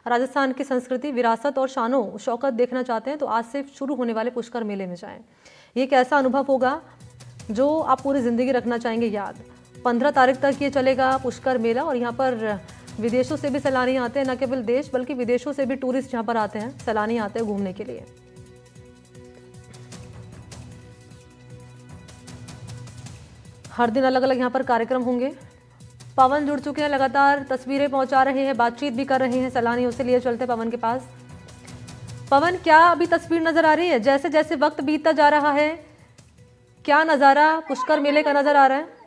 राजस्थान की संस्कृति, विरासत और शानो शौकत देखना चाहते हैं तो आज से शुरू होने वाले पुष्कर मेले में जाएं। ये एक ऐसा अनुभव होगा जो आप पूरी ज़िंदगी रखना चाहेंगे याद। 15 तारीख तक ये चलेगा पुष्कर मेला और यहाँ पर विदेशों से भी सैलानी आते हैं, न केवल देश बल्कि विदेशों से भी टूरिस्ट यहाँ पर आते हैं, सैलानी आते हैं घूमने के लिए। हर दिन अलग अलग यहाँ पर कार्यक्रम होंगे। पवन जुड़ चुके हैं, लगातार तस्वीरें पहुंचा रहे हैं, बातचीत भी कर रहे हैं सैलानियों से। लिए चलते पवन के पास। पवन, क्या अभी तस्वीर नजर आ रही है? जैसे जैसे वक्त बीतता जा रहा है, क्या नजारा पुष्कर मेले का नजर आ रहा है?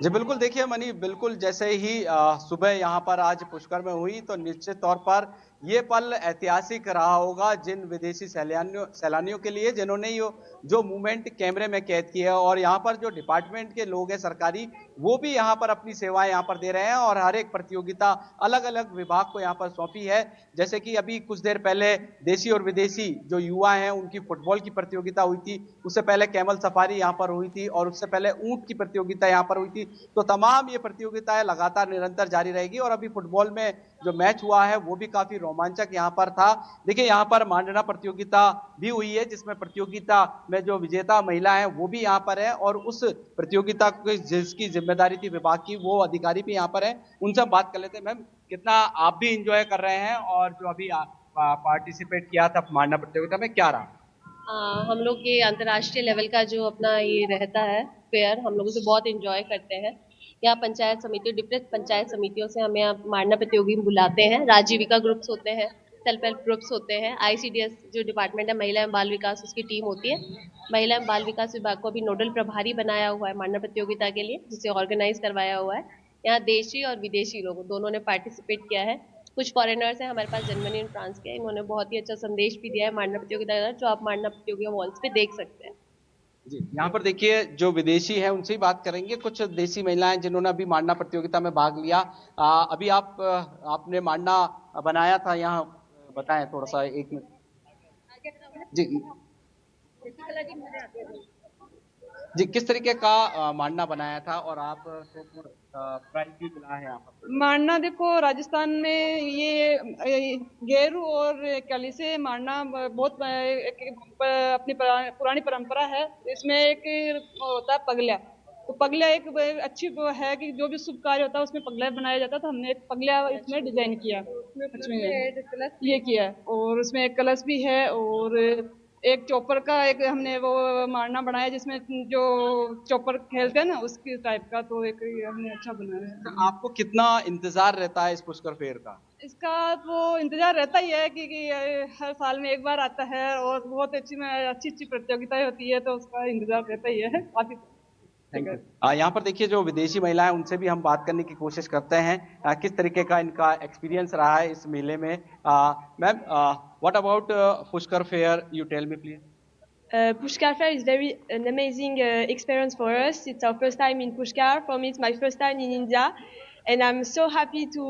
जी बिल्कुल, देखिए मनी, बिल्कुल जैसे ही सुबह यहाँ पर आज पुष्कर में हुई तो निश्चित तौर पर ये पल ऐतिहासिक रहा होगा जिन विदेशी सैलानियों के लिए, जिन्होंने जो मूवमेंट कैमरे में कैद किया है। और यहाँ पर जो डिपार्टमेंट के लोग हैं सरकारी, वो भी यहाँ पर अपनी सेवाएं यहाँ पर दे रहे हैं और हर एक प्रतियोगिता अलग अलग विभाग को यहाँ पर सौंपी है। जैसे कि अभी कुछ देर पहले देशी और विदेशी जो युवा हैं उनकी फुटबॉल की प्रतियोगिता हुई थी, उससे पहले कैमल सफारी यहाँ पर हुई थी और उससे पहले ऊंट की प्रतियोगिता यहाँ पर हुई थी। तो तमाम ये प्रतियोगिताएं लगातार निरंतर जारी रहेगी। और अभी फुटबॉल में जो मैच हुआ है वो भी काफी रोमांचक यहाँ पर था। देखिए यहाँ पर मांडना प्रतियोगिता भी हुई है जिसमें प्रतियोगिता में जो विजेता महिला है वो भी यहाँ पर है और उस प्रतियोगिता की जिसकी जिम्मेदारी थी विभाग की, वो अधिकारी भी यहाँ पर है। उनसे हम बात कर लेते हैं। मैम, कितना आप भी इंजॉय कर रहे हैं और जो अभी पार्टिसिपेट किया था मांडना प्रतियोगिता में, क्या रहा? हम लोग ये अंतर्राष्ट्रीय लेवल का जो अपना ये रहता है फेयर, हम लोग उसे बहुत इंजॉय करते हैं। यहाँ पंचायत समिति, डिफरेंट पंचायत समितियों से हमें यहाँ मांडना प्रतियोगी बुलाते हैं। राजीविका ग्रुप्स होते हैं, सेल्फ हेल्प ग्रुप्स होते हैं, ICDS जो डिपार्टमेंट है महिला एवं बाल विकास, उसकी टीम होती है। महिला एवं बाल विकास विभाग को अभी नोडल प्रभारी बनाया हुआ है मांडना प्रतियोगिता के लिए, जिसे ऑर्गेनाइज करवाया हुआ है। यहाँ देशी और विदेशी लोग दोनों ने पार्टिसिपेट किया है। कुछ फॉरेनर्स हैं हमारे पास, जर्मनी और फ्रांस के, इन्होंने बहुत ही अच्छा संदेश भी दिया है मांडना प्रतियोगिता का, जो आप मांडना प्रतियोगिता वॉल्स पे देख सकते हैं। जी, यहाँ पर देखिए जो विदेशी हैं उनसे ही बात करेंगे। कुछ देसी महिलाएं जिन्होंने अभी मांडना प्रतियोगिता में भाग लिया। अभी आपने मांडना बनाया था, यहाँ बताएं थोड़ा सा, एक मिनट जी। जी, किस तरीके का मांडना बनाया था और आप प्राइज भी मिला है यहाँ पर? मांडना देखो, राजस्थान में ये गेरू और कली से मांडना बहुत अपनी पुरानी परंपरा है। इसमें एक होता है पगलिया। तो पगलिया एक अच्छी वो है कि जो भी शुभ कार्य होता है उसमें पगलिया बनाया जाता है। तो हमने एक पगलिया इसमें डिजाइन किया, ये किया है। और उसमें एक कलश भी है और एक चॉपर का एक हमने वो मारना बनाया जिसमें जो चॉपर खेलते हैं ना उसकी टाइप का। तो एक हमने अच्छा बनाया है। तो आपको कितना इंतजार रहता है इस पुष्कर फेयर का? इसका तो इंतजार रहता ही है कि हर साल में एक बार आता है और बहुत अच्छी प्रतियोगिताएं होती है, तो उसका इंतजार रहता ही है काफी। Thank you. यहाँ पर देखिए जो विदेशी महिलाएं, उनसे भी हम बात करने की कोशिश करते हैं किस तरीके का इनका एक्सपीरियंस रहा है इस मेले में। Ma'am, what about Pushkar fair, you tell me please. Pushkar Fair is an amazing experience for us. It's our first time in Pushkar. For me, it's my first time in India, and I'm so happy to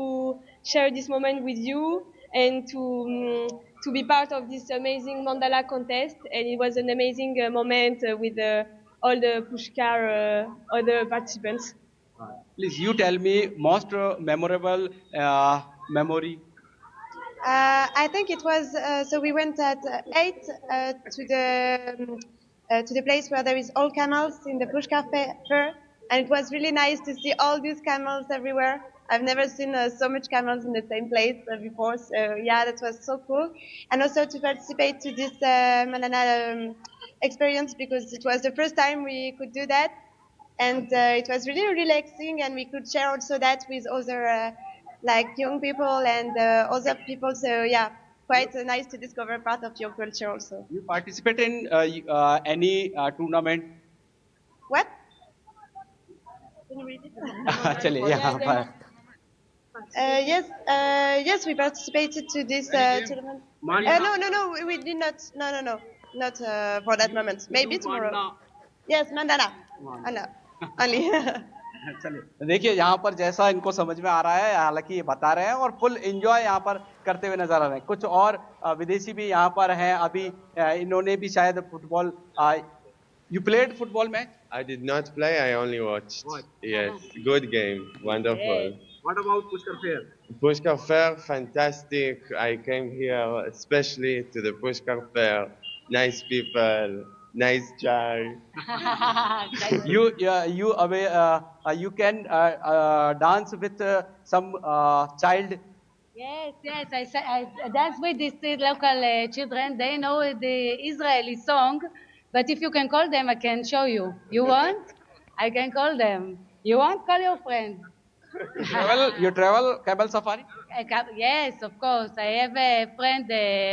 share this moment with you and to be part of this amazing mandala contest. And it was an amazing moment with all the Pushkar other participants. Please, you tell me most memorable memory. I think it was so we went at 8 to the place where there is all camels in the Pushkar Fair, and it was really nice to see all these camels everywhere. I've never seen so much camels in the same place before, so yeah, that was so cool. And also to participate to this Malana experience, because it was the first time we could do that, and it was really relaxing, and we could share also that with other like young people and other people. So yeah, quite nice to discover part of your culture also. You participate in any tournament? What? Can you read it? चलिए यहाँ पर। Yes, we participated to this tournament. No, we did not. No, not for that moment. Maybe tomorrow. Yes, Mandana. No, only. चलिए देखिए यहाँ पर जैसा इनको समझ में आ रहा है, हालांकि ये बता रहे हैं और फुल एंजॉय यहाँ पर करते हुए नजर आ रहे हैं। कुछ और विदेशी भी यहाँ पर हैं। अभी इन्होंने भी शायद football, you played football match? I did not play, I only watched. Yes, good game, wonderful. What about Pushkar Fair? Pushkar Fair, fantastic. I came here especially to the Pushkar Fair. Nice people, nice chai. You away you can dance with some child. Yes, yes, I dance with these local children. They know the Israeli song, but if you can call them, I can show you. You want? I can call them. You want? Call your friend. You travel camel safari? Yes, of course. I have a friend,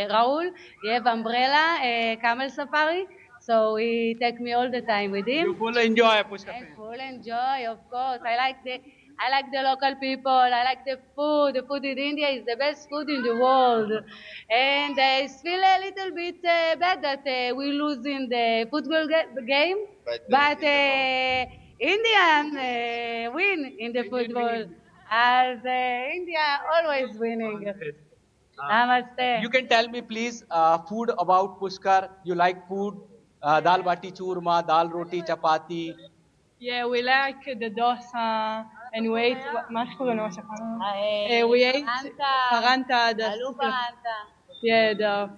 Raul. He have umbrella, camel safari. So he take me all the time with him. You full enjoy Pushkar And Fair. full enjoy, of course. I like the local people. I like the food. The food in India is the best food in the world. And I feel a little bit bad that we lose in the football game, but Indian win in the football. As India always winning. Namaste. You can tell me please food about Pushkar. You like food? Dal bati churma, dal roti, chapati. Yeah, we like the dosa and we ate מה שקוראים למה שאכלנו? We ate paranta. Aloo paranta. Yeah, the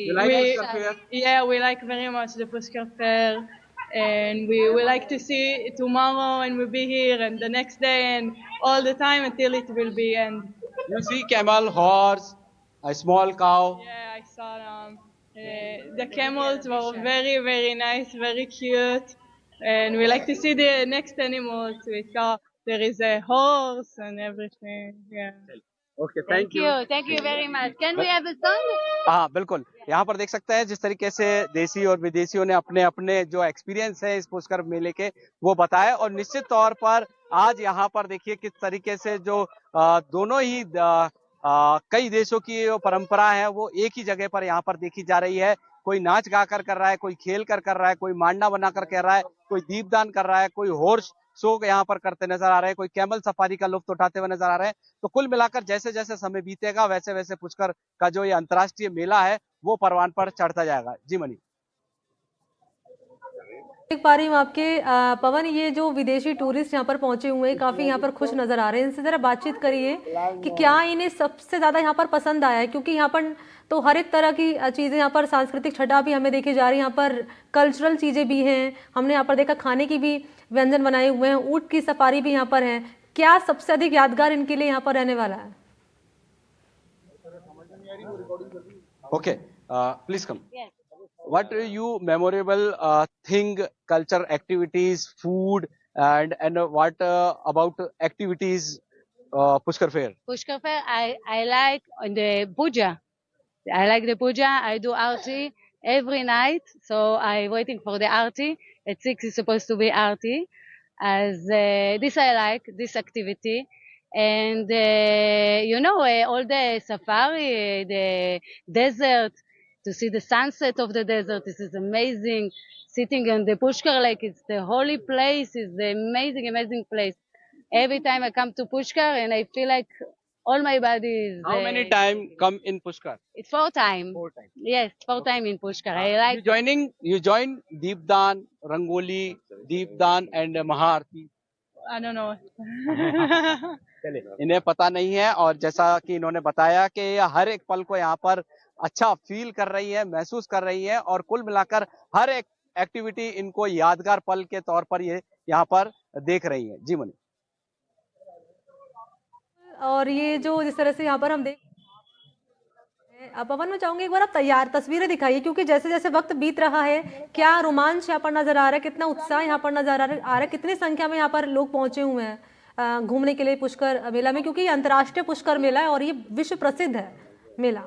You like Pushkar Fair? yeah, we like very much the Pushkar Fair, and we like to see tomorrow, and we'll be here, and the next day, and all the time until it will be end. You see camel, horse, a small cow. Yeah, I saw them. The camels were very, very nice, very cute, and we like to see the next animals. We saw there is a horse and everything. Yeah. Okay, Thank you very much. Can we have a song? हाँ बिल्कुल, यहाँ पर देख सकते हैं जिस तरीके से देसी और विदेशियों ने अपने अपने जो एक्सपीरियंस है इस पुष्कर मेले के वो बताया। और निश्चित तौर पर आज यहाँ पर देखिए किस तरीके से जो दोनों ही कई देशों की जो परंपरा है वो एक ही जगह पर यहाँ पर देखी जा रही है। कोई नाच गा कर रहा है, कोई खेल कर रहा है, कोई मांडा बनाकर कह रहा है, कोई दीपदान कर रहा है, कोई हॉर्स शो यहाँ पर करते नजर आ रहे हैं, कोई कैमल सफारी का लुत्फ उठाते हुए नजर आ रहे हैं। तो कुल मिलाकर जैसे जैसे समय बीतेगा वैसे वैसे पुष्कर का जो ये अंतर्राष्ट्रीय मेला है वो परवान पर चढ़ता जाएगा। जी मनी। देख पा रही हूँ आपके पवन, ये जो विदेशी टूरिस्ट यहाँ पर पहुंचे हुए हैं काफी यहाँ पर खुश नजर आ रहे हैं। इनसे जरा बातचीत करिए कि क्या इन्हें सबसे ज्यादा यहाँ पर पसंद आया है, क्योंकि यहाँ पर तो हर एक तरह की चीजें, यहाँ पर सांस्कृतिक छटा भी हमें देखी जा रही है, यहाँ पर कल्चरल चीजें भी हैं, हमने यहाँ पर देखा खाने की भी व्यंजन बनाए हुए हैं, ऊंट की सफारी भी यहाँ पर है। क्या सबसे अधिक यादगार इनके लिए यहाँ पर रहने वाला है? Okay, please come. What you memorable thing, culture activities, food, and what about activities Pushkar Fair? Pushkar Fair, I like the puja. I like the puja. I do arti every night, so I'm waiting for the arti. At 6 is supposed to be arti. As this I like, this activity. And all the safari, the desert, to see the sunset of the desert. This is amazing. Sitting on the Pushkar Lake, it's the holy place. It's the amazing, amazing place. Every time I come to Pushkar, and I feel like all my body is. How many time come in Pushkar? It's 4 times. 4 times. Yes, 4 times in Pushkar. I like. You join Deepdan, Rangoli, Deepdan, and Maharti. I don't know. चले, इन्हें पता नहीं है। और जैसा कि इन्होंने बताया कि हर एक पल को यहाँ पर अच्छा फील कर रही है, महसूस कर रही है, और कुल मिलाकर हर एक एक्टिविटी इनको यादगार पल के तौर पर ये यहाँ पर देख रही है। जी मनी। और ये जो जिस तरह से यहाँ पर हम देख पवन, मैं चाहूंगी एक बार आप तैयार तस्वीरें दिखाइए, क्योंकि जैसे जैसे वक्त बीत रहा है क्या रोमांच यहाँ पर नजर आ रहा है, कितना उत्साह यहाँ पर नजर आ रहा है, कितनी संख्या में यहाँ पर लोग पहुंचे हुए हैं घूमने के लिए पुष्कर मेला में, क्योंकि ये अंतर्राष्ट्रीय पुष्कर मेला है और ये विश्व प्रसिद्ध है मेला।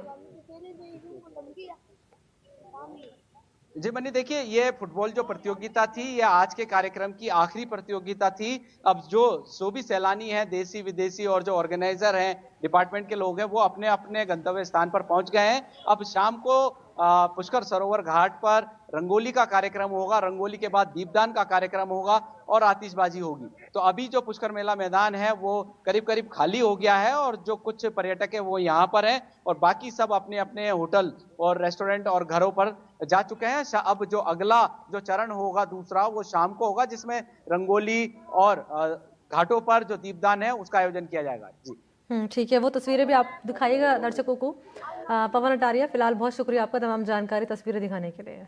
जी मनी, देखिए ये फुटबॉल जो प्रतियोगिता थी ये आज के कार्यक्रम की आखिरी प्रतियोगिता थी। अब जो भी सैलानी हैं, देसी विदेशी, और जो ऑर्गेनाइजर हैं, डिपार्टमेंट के लोग हैं, वो अपने अपने गंतव्य स्थान पर पहुंच गए हैं। अब शाम को पुष्कर सरोवर घाट पर रंगोली का कार्यक्रम होगा, रंगोली के बाद दीपदान का कार्यक्रम होगा और आतिशबाजी होगी। तो अभी जो पुष्कर मेला मैदान है वो करीब करीब खाली हो गया है, और जो कुछ पर्यटक है वो यहाँ पर हैं, और बाकी सब अपने अपने होटल और रेस्टोरेंट और घरों पर जा चुके हैं। अब जो अगला जो चरण होगा दूसरा, वो शाम को होगा, जिसमें रंगोली और घाटों पर जो दीपदान है उसका आयोजन किया जाएगा। जी ठीक है, वो तस्वीरें भी आप दिखाइएगा दर्शकों को। पवन अटारिया, फिलहाल बहुत शुक्रिया आपका तमाम जानकारी, तस्वीरें दिखाने के लिए।